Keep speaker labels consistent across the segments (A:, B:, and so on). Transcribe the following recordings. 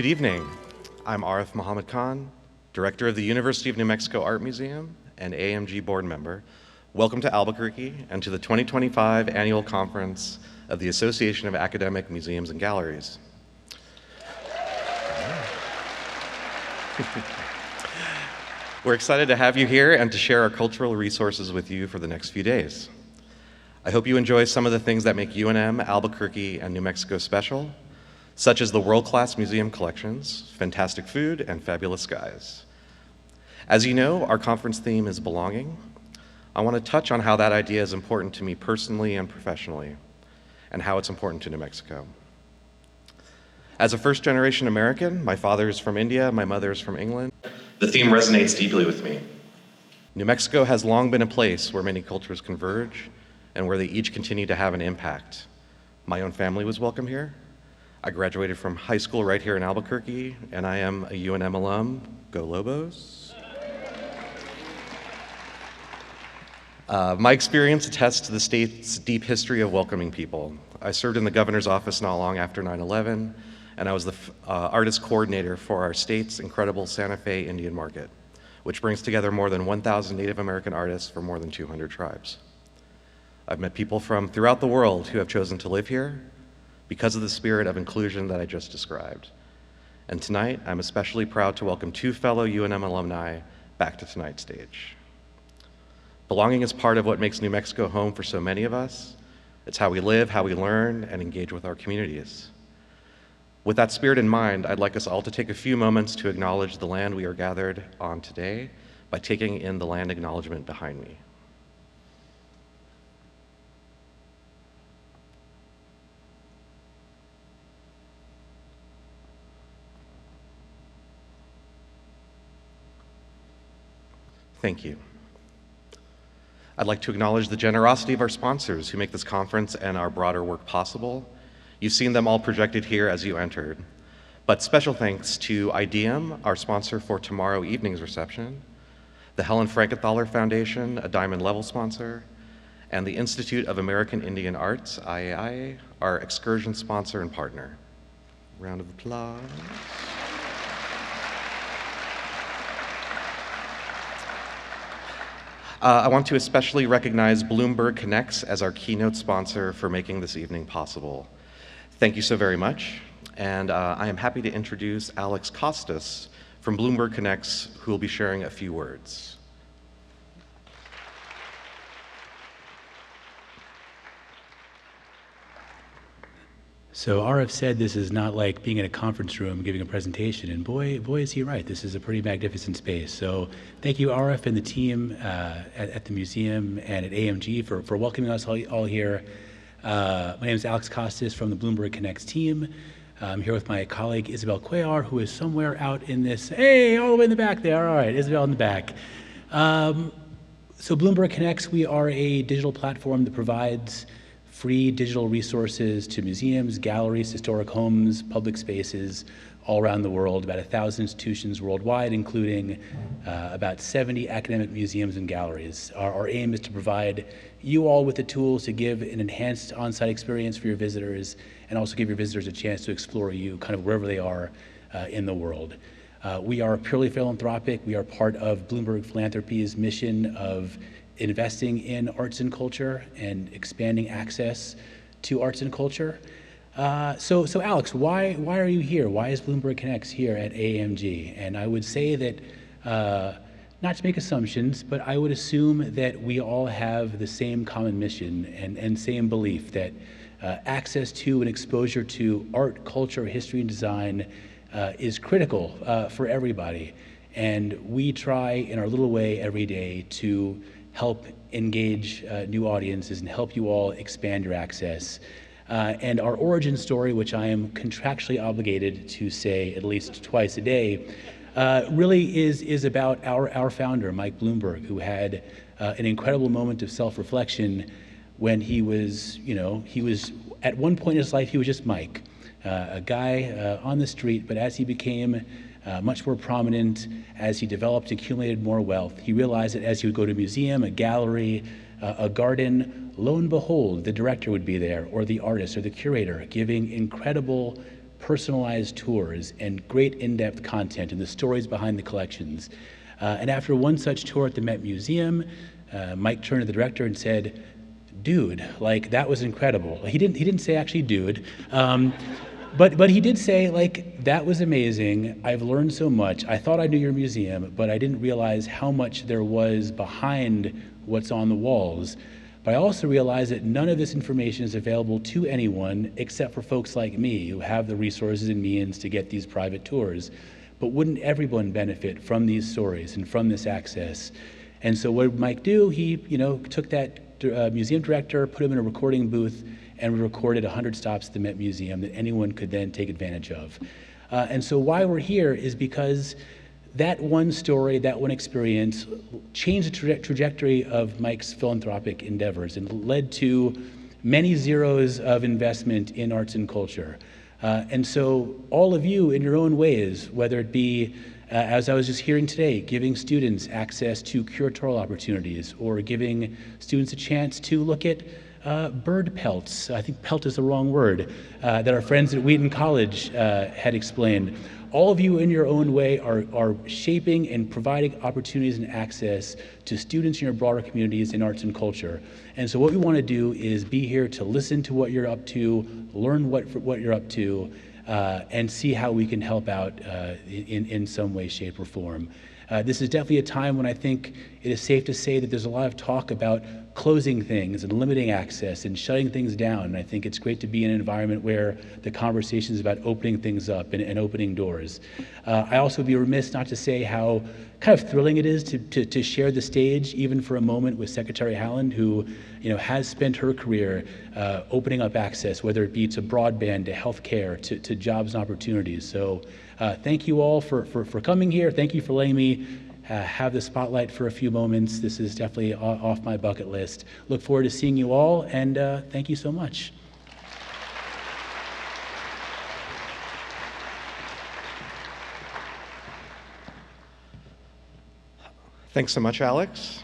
A: Good evening. I'm Arif Muhammad Khan, Director of the University of New Mexico Art Museum and AAMG board member. Welcome to Albuquerque and to the 2025 Annual Conference of the Association of Academic Museums and Galleries. We're excited to have you here and to share our cultural resources with you for the next few days. I hope you enjoy some of the things that make UNM, Albuquerque, and New Mexico special, such as the world-class museum collections, fantastic food, and fabulous skies. As you know, our conference theme is belonging. I want to touch on how that idea is important to me personally and professionally, and how it's important to New Mexico. As a first-generation American, my father is from India, my mother is from England. The theme resonates deeply with me. New Mexico has long been a place where many cultures converge and where they each continue to have an impact. My own family was welcome here. I graduated from high school right here in Albuquerque, and I am a UNM alum. Go Lobos. My experience attests to the state's deep history of welcoming people. I served in the governor's office not long after 9/11, and I was the artist coordinator for our state's incredible Santa Fe Indian Market, which brings together more than 1,000 Native American artists from more than 200 tribes. I've met people from throughout the world who have chosen to live here because of the spirit of inclusion that I just described. And tonight, I'm especially proud to welcome two fellow UNM alumni back to tonight's stage. Belonging is part of what makes New Mexico home for so many of us. It's how we live, how we learn, and engage with our communities. With that spirit in mind, I'd like us all to take a few moments to acknowledge the land we are gathered on today by taking in the land acknowledgement behind me. Thank you. I'd like to acknowledge the generosity of our sponsors who make this conference and our broader work possible. You've seen them all projected here as you entered. But special thanks to IDEM, our sponsor for tomorrow evening's reception, the Helen Frankenthaler Foundation, a Diamond Level sponsor, and the Institute of American Indian Arts, IAIA, our excursion sponsor and partner. Round of applause. I want to especially recognize Bloomberg Connects as our keynote sponsor for making this evening possible. Thank you so very much. And I am happy to introduce Alex Costas from Bloomberg Connects, who will be sharing a few words.
B: So Arif said this is not like being in a conference room giving a presentation, and boy is he right. This is a pretty magnificent space. So thank you, Arif and the team at the museum and at AMG for welcoming us all here. My name is Alex Costas from the Bloomberg Connects team. I'm here with my colleague Isabel Cuellar, who is somewhere out in this, hey, all the way in the back there. All right, Isabel in the back. So Bloomberg Connects, we are a digital platform that provides free digital resources to museums, galleries, historic homes, public spaces all around the world, about 1,000 institutions worldwide, including about 70 academic museums and galleries. Our aim is to provide you all with the tools to give an enhanced on-site experience for your visitors, and also give your visitors a chance to explore you kind of wherever they are in the world. We are purely philanthropic. We are part of Bloomberg Philanthropy's mission of investing in arts and culture and expanding access to arts and culture. So Alex, why are you here? Why is Bloomberg Connects here at AAMG? And I would say that, not to make assumptions, but I would assume that we all have the same common mission and same belief that access to and exposure to art, culture, history, and design is critical for everybody. And we try in our little way every day to help engage new audiences and help you all expand your access. And our origin story, which I am contractually obligated to say at least twice a day, really is about our founder, Mike Bloomberg, who had an incredible moment of self-reflection when he was at one point in his life, he was just Mike, a guy on the street, but as he became much more prominent, as he developed, accumulated more wealth, he realized that as he would go to a museum, a gallery, a garden, lo and behold, the director would be there, or the artist, or the curator, giving incredible personalized tours and great in-depth content and the stories behind the collections. And after one such tour at the Met Museum, Mike turned to the director and said, "Dude, like that was incredible." He didn't say actually dude, but he did say, like, "That was amazing. I've learned so much. I thought I knew your museum, but I didn't realize how much there was behind what's on the walls. But I also realized that none of this information is available to anyone except for folks like me who have the resources and means to get these private tours. But wouldn't everyone benefit from these stories and from this access?" And so what did Mike do? He, took that museum director, put him in a recording booth, and we recorded 100 stops at the Met Museum that anyone could then take advantage of. And so why we're here is because that one story, that one experience changed the trajectory of Mike's philanthropic endeavors and led to many zeros of investment in arts and culture. And so all of you in your own ways, whether it be, as I was just hearing today, giving students access to curatorial opportunities or giving students a chance to look at bird pelts, I think pelt is the wrong word, that our friends at Wheaton College had explained. All of you in your own way are shaping and providing opportunities and access to students in your broader communities in arts and culture. And so what we want to do is be here to listen to what you're up to, learn what you're up to, and see how we can help out in some way, shape, or form. This is definitely a time when I think it is safe to say that there's a lot of talk about closing things and limiting access and shutting things down. And I think it's great to be in an environment where the conversation is about opening things up and opening doors. I also would be remiss not to say how kind of thrilling it is to share the stage, even for a moment, with Secretary Haaland, who has spent her career opening up access, whether it be to broadband, to healthcare, to jobs and opportunities. So thank you all for coming here. Thank you for letting me have the spotlight for a few moments. This is definitely off my bucket list. Look forward to seeing you all, and thank you so much.
A: Thanks so much, Alex.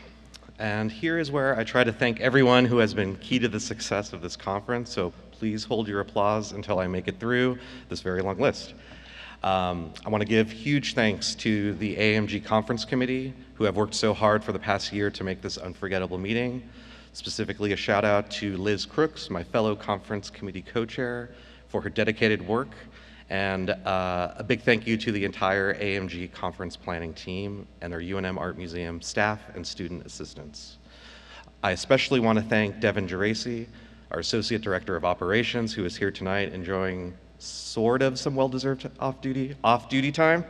A: And here is where I try to thank everyone who has been key to the success of this conference, so please hold your applause until I make it through this very long list. I want to give huge thanks to the AAMG Conference Committee, who have worked so hard for the past year to make this unforgettable meeting. Specifically, a shout out to Liz Crooks, my fellow Conference Committee co-chair, for her dedicated work, and a big thank you to the entire AAMG Conference planning team and our UNM Art Museum staff and student assistants. I especially want to thank Devin Geraci, our Associate Director of Operations, who is here tonight enjoying sort of some well-deserved off-duty time,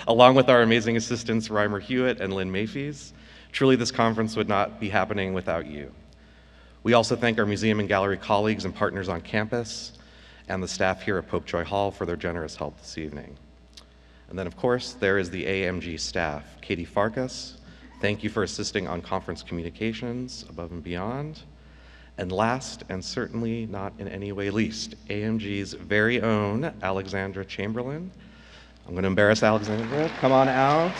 A: along with our amazing assistants, Reimer Hewitt and Lynn Mayfies. Truly, this conference would not be happening without you. We also thank our museum and gallery colleagues and partners on campus and the staff here at Popejoy Hall for their generous help this evening. And then, of course, there is the AAMG staff. Katie Farkas, thank you for assisting on conference communications above and beyond. And last, and certainly not in any way least, AAMG's very own Alexandra Chamberlain. I'm going to embarrass Alexandra. Come on out.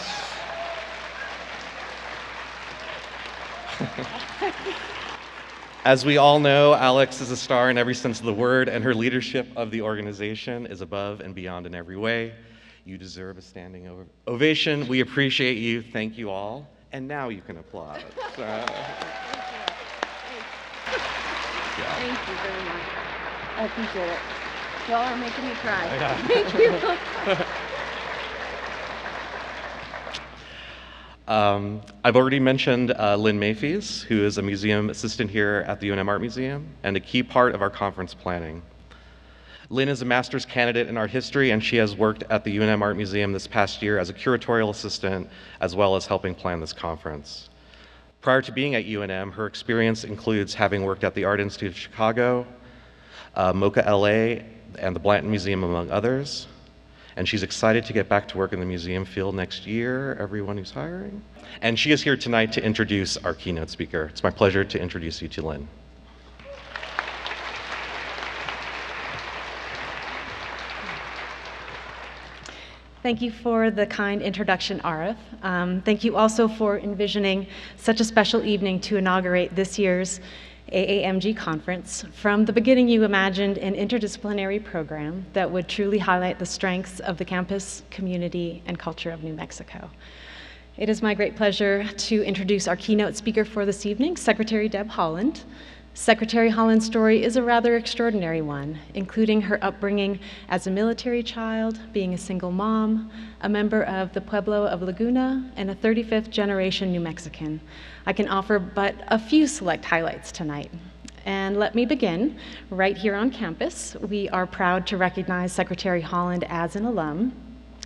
A: As we all know, Alex is a star in every sense of the word, and her leadership of the organization is above and beyond in every way. You deserve a standing ovation. We appreciate you. Thank you all. And now you can applaud.
C: Thank you very much. I appreciate it. Y'all are making me cry. Thank you.
A: I've already mentioned Lynn Mayfies, who is a museum assistant here at the UNM Art Museum and a key part of our conference planning. Lynn is a master's candidate in art history, and she has worked at the UNM Art Museum this past year as a curatorial assistant, as well as helping plan this conference. Prior to being at UNM, her experience includes having worked at the Art Institute of Chicago, MoCA LA, and the Blanton Museum, among others. And she's excited to get back to work in the museum field next year, everyone who's hiring. And she is here tonight to introduce our keynote speaker. It's my pleasure to introduce you to Lynn.
D: Thank you for the kind introduction, Arif. Thank you also for envisioning such a special evening to inaugurate this year's AAMG Conference, from the beginning you imagined an interdisciplinary program that would truly highlight the strengths of the campus, community, and culture of New Mexico. It is my great pleasure to introduce our keynote speaker for this evening, Secretary Deb Haaland. Secretary Haaland's story is a rather extraordinary one, including her upbringing as a military child, being a single mom, a member of the Pueblo of Laguna, and a 35th generation New Mexican. I can offer but a few select highlights tonight. And let me begin right here on campus. We are proud to recognize Secretary Haaland as an alum.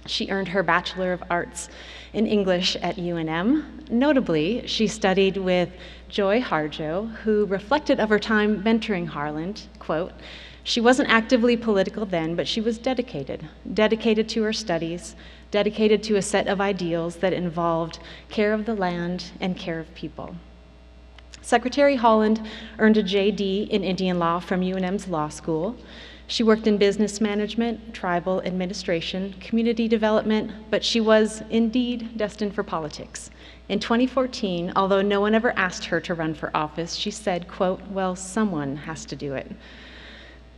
D: She earned her Bachelor of Arts in English at UNM. Notably, she studied with Joy Harjo, who reflected of her time mentoring Haaland, quote, "She wasn't actively political then, but she was dedicated to her studies, dedicated to a set of ideals that involved care of the land and care of people." Secretary Haaland earned a JD in Indian law from UNM's law school. She worked in business management, tribal administration, community development, but she was indeed destined for politics. In 2014, although no one ever asked her to run for office, she said, quote, "Well, someone has to do it."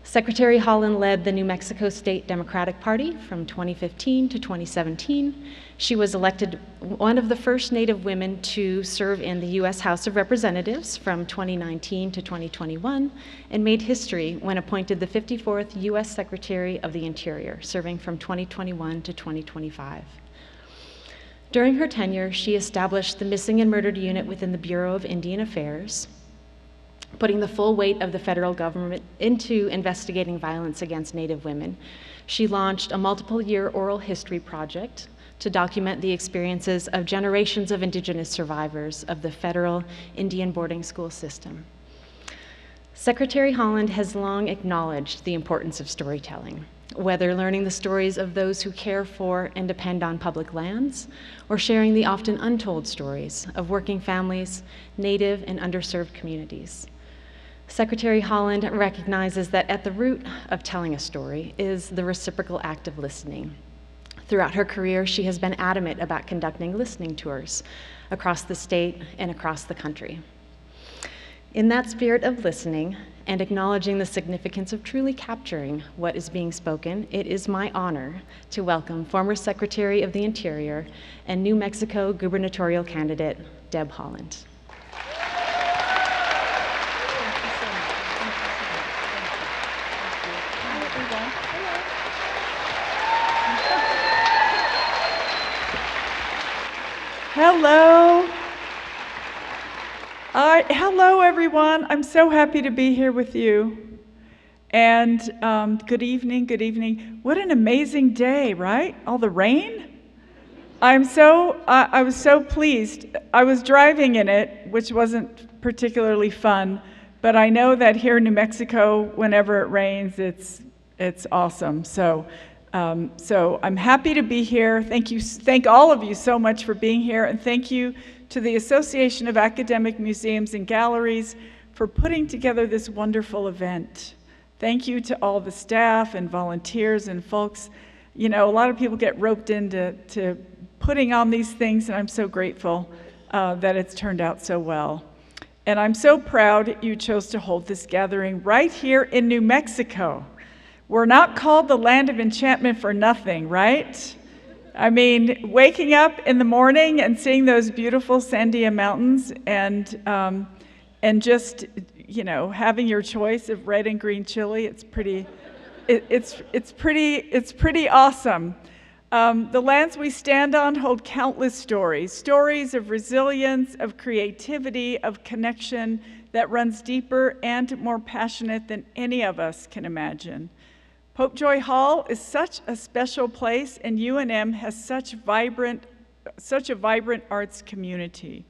D: Secretary Haaland led the New Mexico State Democratic Party from 2015 to 2017. She was elected one of the first Native women to serve in the U.S. House of Representatives from 2019 to 2021 and made history when appointed the 54th U.S. Secretary of the Interior, serving from 2021 to 2025. During her tenure, she established the Missing and Murdered Unit within the Bureau of Indian Affairs, putting the full weight of the federal government into investigating violence against Native women. She launched a multiple-year oral history project to document the experiences of generations of Indigenous survivors of the federal Indian boarding school system. Secretary Haaland has long acknowledged the importance of storytelling, whether learning the stories of those who care for and depend on public lands, or sharing the often untold stories of working families, Native and underserved communities. Secretary Haaland recognizes that at the root of telling a story is the reciprocal act of listening. Throughout her career, she has been adamant about conducting listening tours across the state and across the country. In that spirit of listening and acknowledging the significance of truly capturing what is being spoken, it is my honor to welcome former Secretary of the Interior and New Mexico gubernatorial candidate, Deb Haaland.
E: Hello. Hello, everyone. I'm so happy to be here with you. And good evening, good evening. What an amazing day, right? All the rain? I was so pleased. I was driving in it, which wasn't particularly fun, but I know that here in New Mexico, whenever it rains, it's awesome. So I'm happy to be here. Thank all of you so much for being here, and thank you to the Association of Academic Museums and Galleries for putting together this wonderful event. Thank you to all the staff and volunteers and folks. You know, a lot of people get roped into putting on these things, and I'm so grateful that it's turned out so well. And I'm so proud you chose to hold this gathering right here in New Mexico. We're not called the land of enchantment for nothing, right? I mean, waking up in the morning and seeing those beautiful Sandia Mountains and just, you know, having your choice of red and green chili, it's pretty awesome. The lands we stand on hold countless stories of resilience, of creativity, of connection that runs deeper and more passionate than any of us can imagine. Popejoy Hall is such a special place, and UNM has such a vibrant arts community.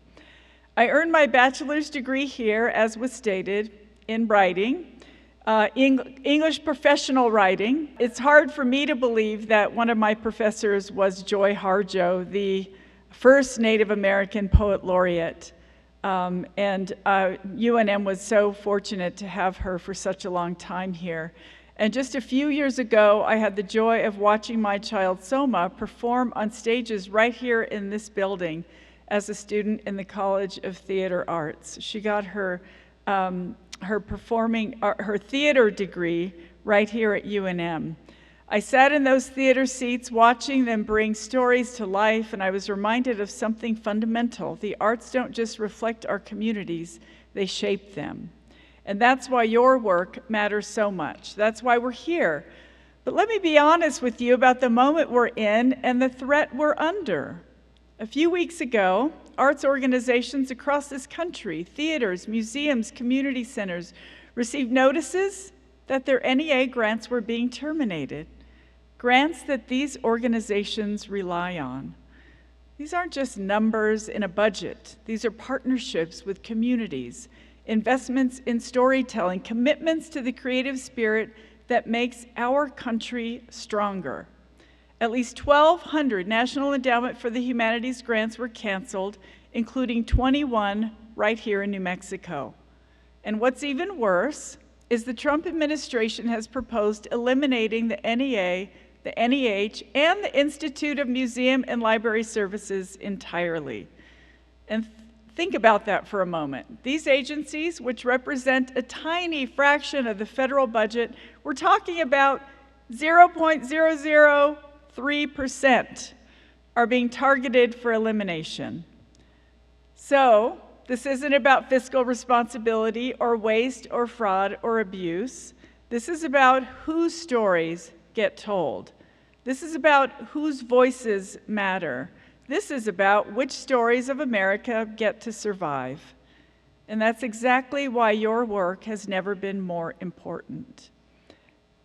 E: I earned my bachelor's degree here, as was stated, in writing, English professional writing. It's hard for me to believe that one of my professors was Joy Harjo, the first Native American poet laureate. UNM was so fortunate to have her for such a long time here. And just a few years ago, I had the joy of watching my child Soma perform on stages right here in this building as a student in the College of Theater Arts. She got her her theater degree right here at UNM. I sat in those theater seats watching them bring stories to life, and I was reminded of something fundamental. The arts don't just reflect our communities, they shape them. And that's why your work matters so much. That's why we're here. But let me be honest with you about the moment we're in and the threat we're under. A few weeks ago, arts organizations across this country, theaters, museums, community centers, received notices that their NEA grants were being terminated. Grants that these organizations rely on. These aren't just numbers in a budget. These are partnerships with communities, investments in storytelling, commitments to the creative spirit that makes our country stronger. At least 1,200 National Endowment for the Humanities grants were canceled, including 21 right here in New Mexico. And what's even worse is the Trump administration has proposed eliminating the NEA, the NEH, and the Institute of Museum and Library Services entirely. And think about that for a moment. These agencies, which represent a tiny fraction of the federal budget, we're talking about 0.003% are being targeted for elimination. So, this isn't about fiscal responsibility or waste or fraud or abuse. This is about whose stories get told. This is about whose voices matter. This is about which stories of America get to survive. And that's exactly why your work has never been more important.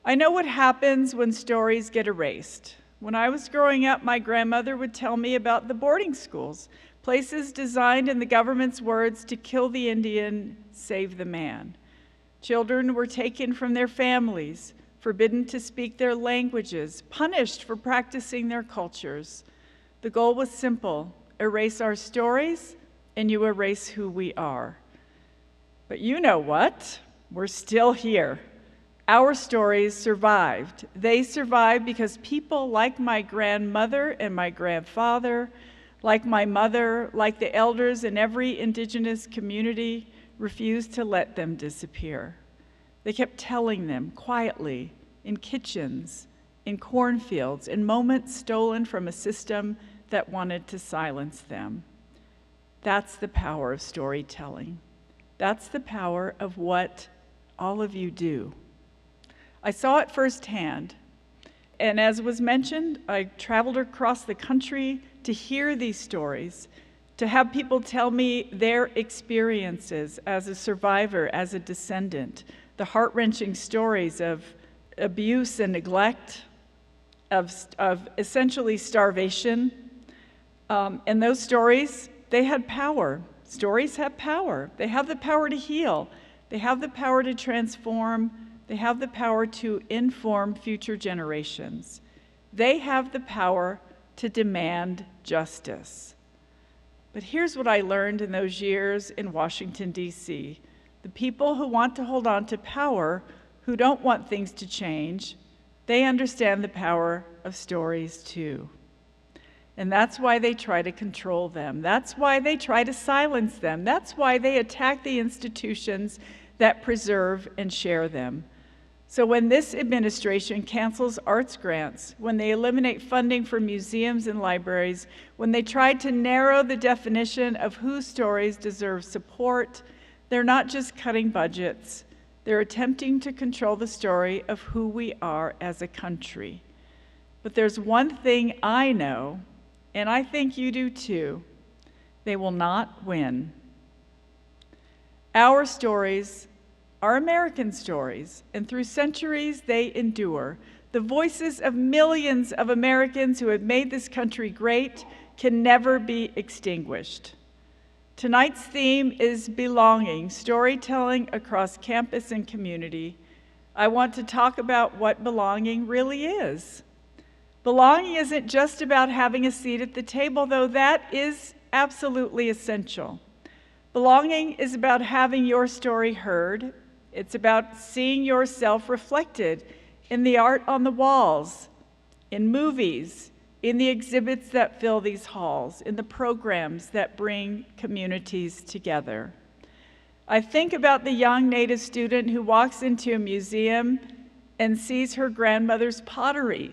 E: I know what happens when stories get erased. When I was growing up, my grandmother would tell me about the boarding schools, places designed in the government's words to kill the Indian, save the man. Children were taken from their families, forbidden to speak their languages, punished for practicing their cultures. The goal was simple: erase our stories, and you erase who we are. But you know what? We're still here. Our stories survived. They survived because people like my grandmother and my grandfather, like my mother, like the elders in every indigenous community, refused to let them disappear. They kept telling them quietly, in kitchens, in cornfields, in moments stolen from a system that wanted to silence them. That's the power of storytelling. That's the power of what all of you do. I saw it firsthand, and as was mentioned, I traveled across the country to hear these stories, to have people tell me their experiences as a survivor, as a descendant, the heart-wrenching stories of abuse and neglect, of essentially starvation. And those stories, they had power. Stories have power. They have the power to heal. They have the power to transform. They have the power to inform future generations. They have the power to demand justice. But here's what I learned in those years in Washington, D.C. The people who want to hold on to power, who don't want things to change, they understand the power of stories too. And that's why they try to control them. That's why they try to silence them. That's why they attack the institutions that preserve and share them. So when this administration cancels arts grants, when they eliminate funding for museums and libraries, when they try to narrow the definition of whose stories deserve support, they're not just cutting budgets, they're attempting to control the story of who we are as a country. But there's one thing I know, and I think you do too: they will not win. Our stories are American stories, and through centuries they endure. The voices of millions of Americans who have made this country great can never be extinguished. Tonight's theme is belonging, storytelling across campus and community. I want to talk about what belonging really is. Belonging isn't just about having a seat at the table, though that is absolutely essential. Belonging is about having your story heard. It's about seeing yourself reflected in the art on the walls, in movies, in the exhibits that fill these halls, in the programs that bring communities together. I think about the young Native student who walks into a museum and sees her grandmother's pottery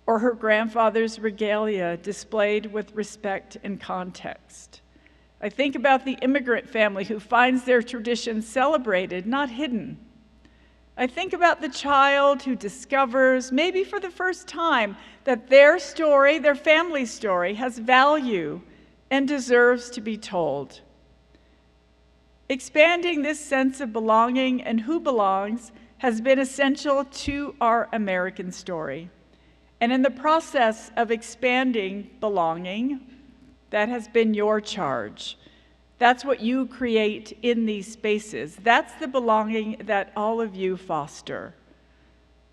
E: or her grandfather's regalia displayed with respect and context. I think about the immigrant family who finds their traditions celebrated, not hidden. I think about the child who discovers, maybe for the first time, that their story, their family's story, has value and deserves to be told. Expanding this sense of belonging and who belongs has been essential to our American story. And in the process of expanding belonging, that has been your charge. That's what you create in these spaces. That's the belonging that all of you foster.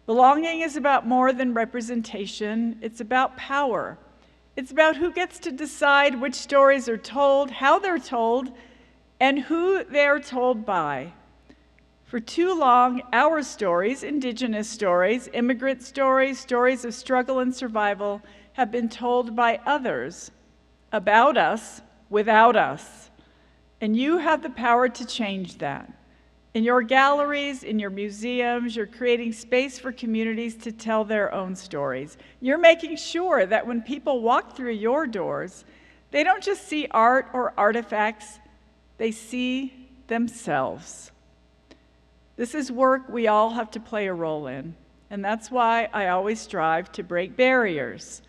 E: Belonging is about more than representation. It's about power. It's about who gets to decide which stories are told, how they're told, and who they're told by. For too long, our stories, indigenous stories, immigrant stories, stories of struggle and survival, have been told by others, about us, without us. And you have the power to change that. In your galleries, in your museums, you're creating space for communities to tell their own stories. You're making sure that when people walk through your doors, they don't just see art or artifacts, they see themselves. This is work we all have to play a role in, and that's why I always strive to break barriers,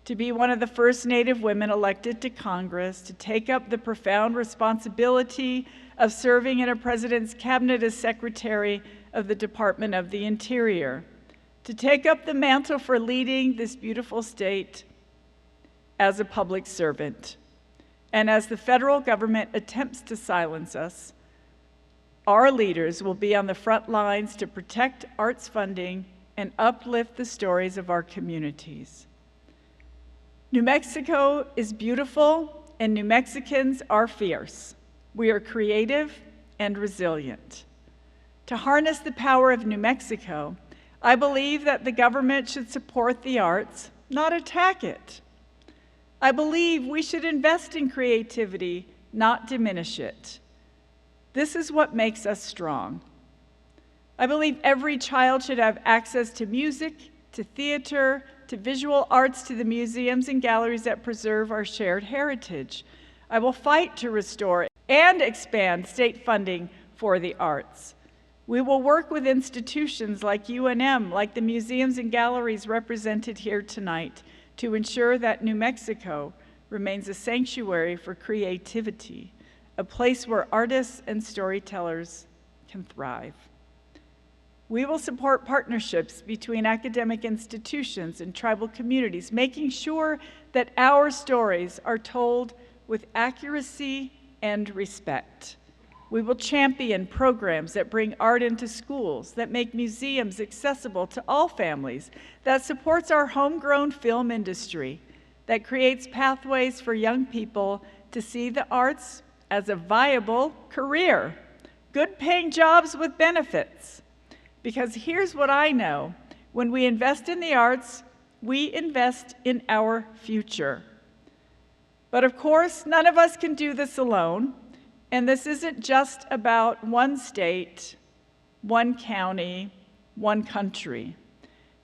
E: to be one of the first Native women elected to Congress, to take up the profound responsibility of serving in a president's cabinet as Secretary of the Department of the Interior, to take up the mantle for leading this beautiful state as a public servant. And as the federal government attempts to silence us, our leaders will be on the front lines to protect arts funding and uplift the stories of our communities. New Mexico is beautiful, and New Mexicans are fierce. We are creative and resilient. To harness the power of New Mexico, I believe that the government should support the arts, not attack it. I believe we should invest in creativity, not diminish it. This is what makes us strong. I believe every child should have access to music, to theater, to visual arts, to the museums and galleries that preserve our shared heritage. I will fight to restore and expand state funding for the arts. We will work with institutions like UNM, like the museums and galleries represented here tonight, to ensure that New Mexico remains a sanctuary for creativity, a place where artists and storytellers can thrive. We will support partnerships between academic institutions and tribal communities, making sure that our stories are told with accuracy and respect. We will champion programs that bring art into schools, that make museums accessible to all families, that supports our homegrown film industry, that creates pathways for young people to see the arts as a viable career, good-paying jobs with benefits. Because here's what I know: when we invest in the arts, we invest in our future. But of course, none of us can do this alone, and this isn't just about one state, one county, one country.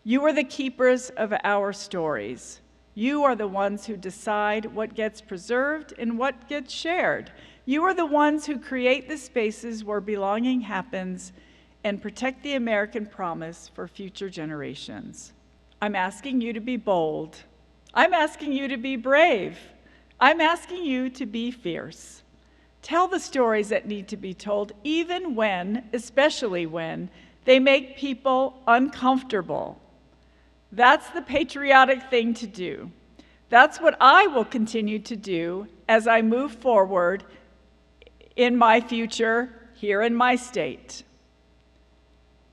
E: You are the keepers of our stories. You are the ones who decide what gets preserved and what gets shared. You are the ones who create the spaces where belonging happens and protect the American promise for future generations. I'm asking you to be bold. I'm asking you to be brave. I'm asking you to be fierce. Tell the stories that need to be told, even when, especially when, they make people uncomfortable. That's the patriotic thing to do. That's what I will continue to do as I move forward in my future here in my state.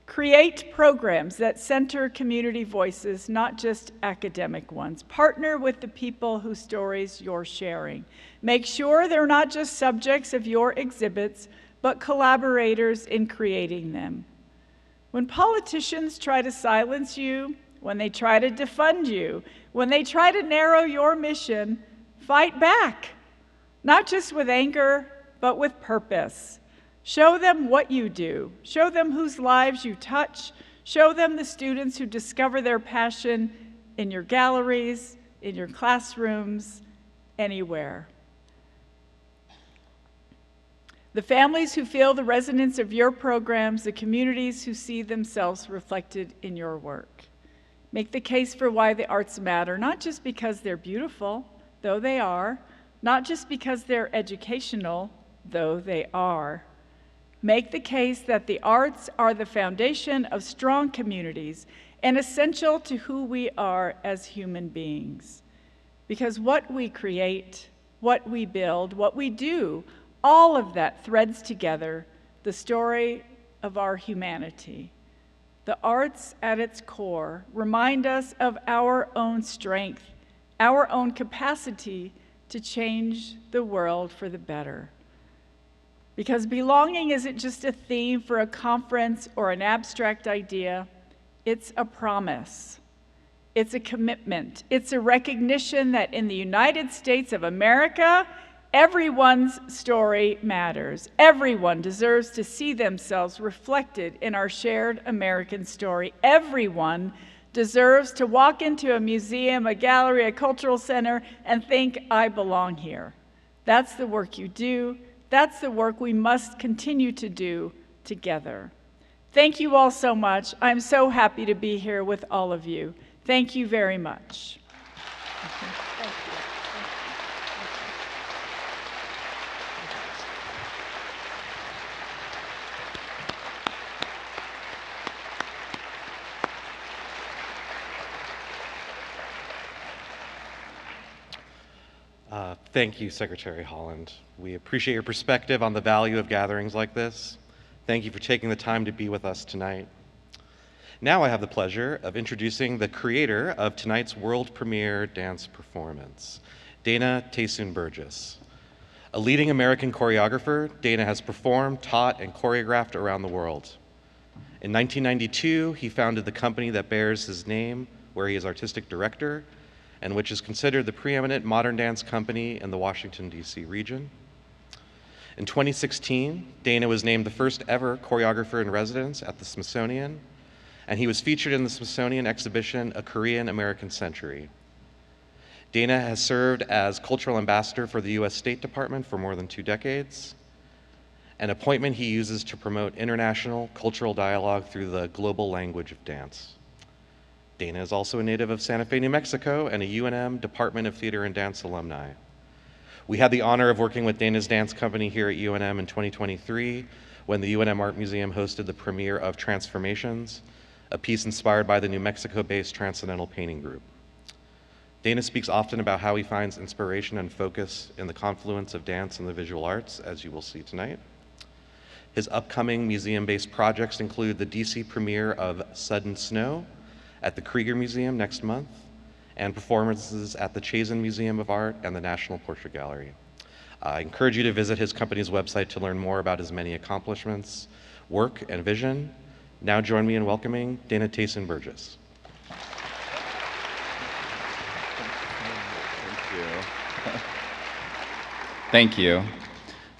E: Create programs that center community voices, not just academic ones. Partner with the people whose stories you're sharing. Make sure they're not just subjects of your exhibits, but collaborators in creating them. When politicians try to silence you, when they try to defund you, when they try to narrow your mission, fight back. Not just with anger, but with purpose. Show them what you do. Show them whose lives you touch. Show them the students who discover their passion in your galleries, in your classrooms, anywhere. The families who feel the resonance of your programs, the communities who see themselves reflected in your work. Make the case for why the arts matter, not just because they're beautiful, though they are, not just because they're educational, though they are. Make the case that the arts are the foundation of strong communities and essential to who we are as human beings. Because what we create, what we build, what we do, all of that threads together the story of our humanity. The arts at its core remind us of our own strength, our own capacity to change the world for the better. Because belonging isn't just a theme for a conference or an abstract idea, it's a promise. It's a commitment. It's a recognition that in the United States of America, everyone's story matters. Everyone deserves to see themselves reflected in our shared American story. Everyone deserves to walk into a museum, a gallery, a cultural center, and think, I belong here. That's the work you do. That's the work we must continue to do together. Thank you all so much. I'm so happy to be here with all of you. Thank you very much.
C: Thank you.
A: Thank you, Secretary Haaland. We appreciate your perspective on the value of gatherings like this. Thank you for taking the time to be with us tonight. Now I have the pleasure of introducing the creator of tonight's world premiere dance performance, Dana Taysoon Burgess. A leading American choreographer, Dana has performed, taught, and choreographed around the world. In 1992, he founded the company that bears his name, where he is artistic director, and which is considered the preeminent modern dance company in the Washington, D.C. region. In 2016, Dana was named the first ever choreographer in residence at the Smithsonian, and he was featured in the Smithsonian exhibition, A Korean American Century. Dana has served as cultural ambassador for the U.S. State Department for more than 2 decades, an appointment he uses to promote international cultural dialogue through the global language of dance. Dana is also a native of Santa Fe, New Mexico, and a UNM Department of Theater and Dance alumni. We had the honor of working with Dana's dance company here at UNM in 2023 when the UNM Art Museum hosted the premiere of Transformations, a piece inspired by the New Mexico-based Transcendental Painting Group. Dana speaks often about how he finds inspiration and focus in the confluence of dance and the visual arts, as you will see tonight. His upcoming museum-based projects include the DC premiere of Sudden Snow at the Krieger Museum next month, and performances at the Chazen Museum of Art and the National Portrait Gallery. I encourage you to visit his company's website to learn more about his many accomplishments, work, and vision. Now join me in welcoming Dana Taysoon Burgess.
F: Thank you.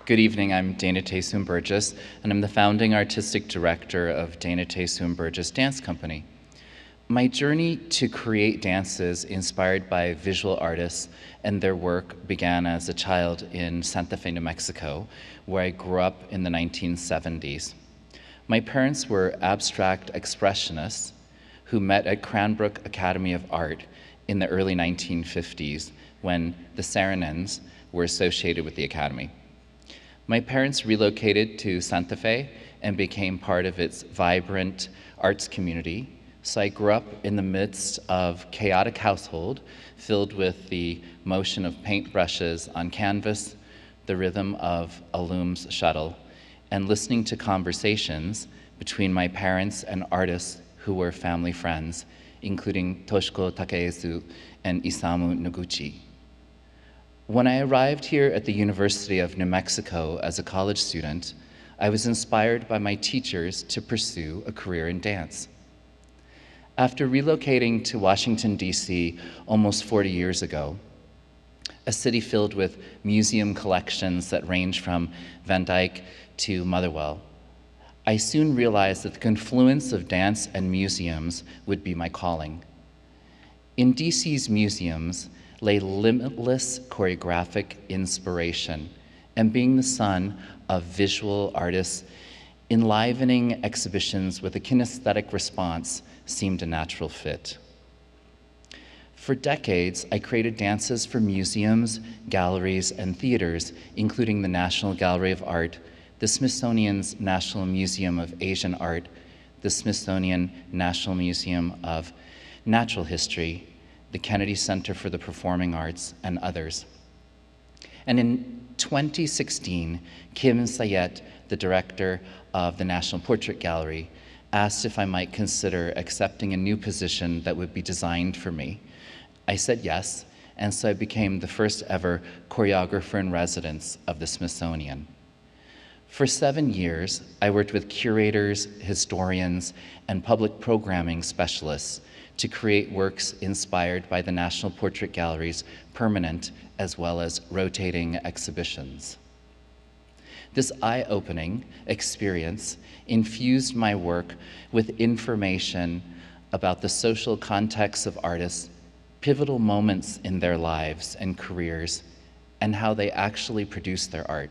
F: Good evening, I'm Dana Taysoon Burgess, and I'm the founding artistic director of Dana Taysoon Burgess Dance Company. My journey to create dances inspired by visual artists and their work began as a child in Santa Fe, New Mexico, where I grew up in the 1970s. My parents were abstract expressionists who met at Cranbrook Academy of Art in the early 1950s when the Saarinen were associated with the Academy. My parents relocated to Santa Fe and became part of its vibrant arts community. So I grew up in the midst of chaotic household filled with the motion of paintbrushes on canvas, the rhythm of a loom's shuttle, and listening to conversations between my parents and artists who were family friends, including Toshiko Takesu and Isamu Noguchi. When I arrived here at the University of New Mexico as a college student, I was inspired by my teachers to pursue a career in dance. After relocating to Washington, D.C. almost 40 years ago, a city filled with museum collections that range from Van Dyck to Motherwell, I soon realized that the confluence of dance and museums would be my calling. In DC's museums lay limitless choreographic inspiration, and being the son of visual artists, enlivening exhibitions with a kinesthetic response seemed a natural fit. For decades, I created dances for museums, galleries, and theaters, including the National Gallery of Art, the Smithsonian's National Museum of Asian Art, the Smithsonian National Museum of Natural History, the Kennedy Center for the Performing Arts, and others. And in 2016, Kim Sayet, the director of the National Portrait Gallery, asked if I might consider accepting a new position that would be designed for me. I said yes, and so I became the first ever choreographer in residence of the Smithsonian. For 7 years, I worked with curators, historians, and public programming specialists to create works inspired by the National Portrait Gallery's permanent as well as rotating exhibitions. This eye-opening experience infused my work with information about the social context of artists, pivotal moments in their lives and careers, and how they actually produce their art.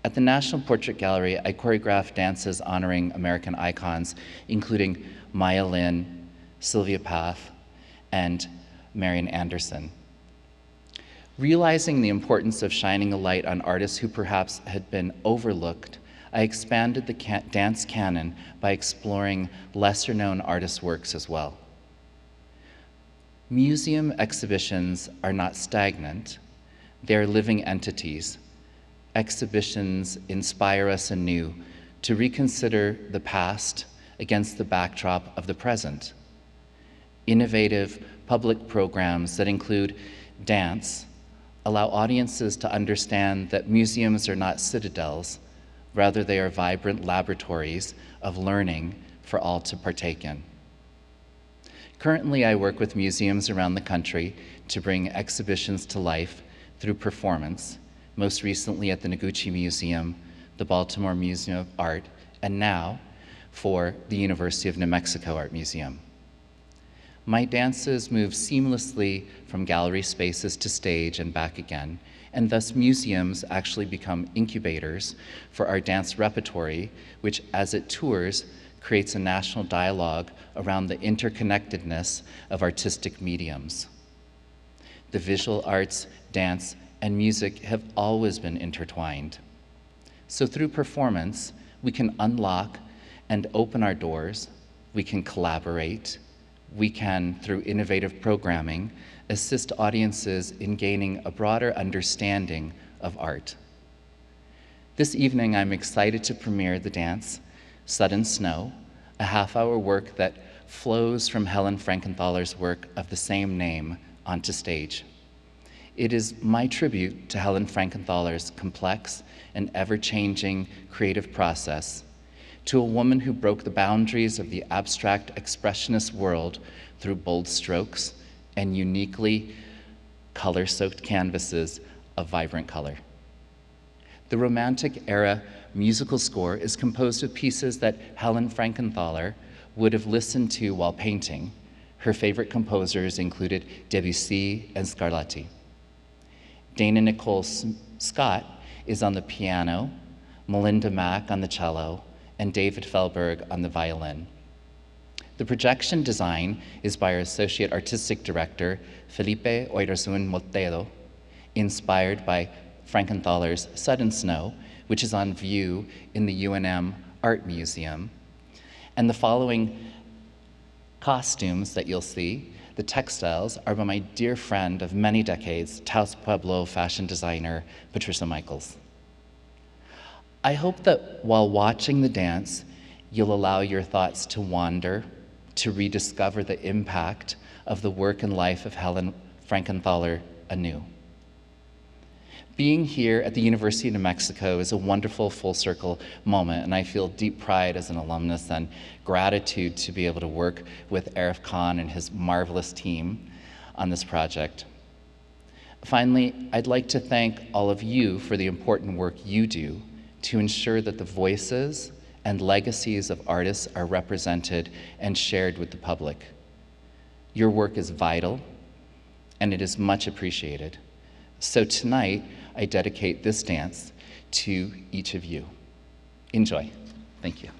F: At the National Portrait Gallery, I choreographed dances honoring American icons, including Maya Lin, Sylvia Plath, and Marian Anderson. Realizing the importance of shining a light on artists who perhaps had been overlooked, I expanded the dance canon by exploring lesser-known artists' works as well. Museum exhibitions are not stagnant. They are living entities. Exhibitions inspire us anew to reconsider the past against the backdrop of the present. Innovative public programs that include dance allow audiences to understand that museums are not citadels, rather they are vibrant laboratories of learning for all to partake in. Currently, I work with museums around the country to bring exhibitions to life through performance, most recently at the Noguchi Museum, the Baltimore Museum of Art, and now for the University of New Mexico Art Museum. My dances move seamlessly from gallery spaces to stage and back again, and thus museums actually become incubators for our dance repertory, which as it tours, creates a national dialogue around the interconnectedness of artistic mediums. The visual arts, dance, and music have always been intertwined. So through performance, we can unlock and open our doors, we can collaborate, we can, through innovative programming, assist audiences in gaining a broader understanding of art. This evening, I'm excited to premiere the dance, Sudden Snow, a half-hour work that flows from Helen Frankenthaler's work of the same name onto stage. It is my tribute to Helen Frankenthaler's complex and ever-changing creative process, to a woman who broke the boundaries of the abstract expressionist world through bold strokes and uniquely color-soaked canvases of vibrant color. The Romantic era musical score is composed of pieces that Helen Frankenthaler would have listened to while painting. Her favorite composers included Debussy and Scarlatti. Dana Nicole Scott is on the piano, Melinda Mack on the cello, and David Felberg on the violin. The projection design is by our Associate Artistic Director, Felipe Oirazun Motedo, inspired by Frankenthaler's Sudden Snow, which is on view in the UNM Art Museum. And the following costumes that you'll see, the textiles, are by my dear friend of many decades, Taos Pueblo fashion designer, Patricia Michaels. I hope that while watching the dance, you'll allow your thoughts to wander, to rediscover the impact of the work and life of Helen Frankenthaler anew. Being here at the University of New Mexico is a wonderful full circle moment, and I feel deep pride as an alumnus and gratitude to be able to work with Arif Khan and his marvelous team on this project. Finally, I'd like to thank all of you for the important work you do to ensure that the voices and legacies of artists are represented and shared with the public. Your work is vital, and it is much appreciated. So tonight, I dedicate this dance to each of you. Enjoy. Thank you.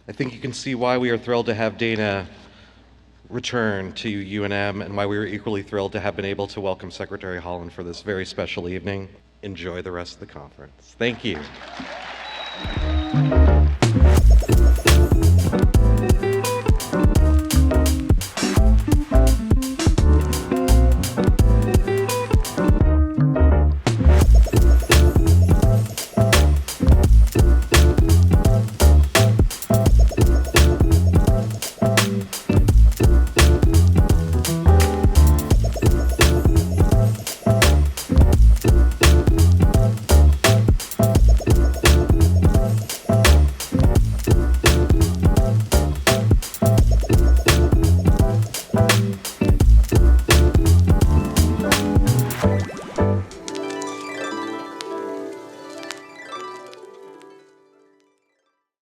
A: I think you can see why we are thrilled to have Dana return to UNM and why we are equally thrilled to have been able to welcome Secretary Haaland for this very special evening. Enjoy the rest of the conference. Thank you.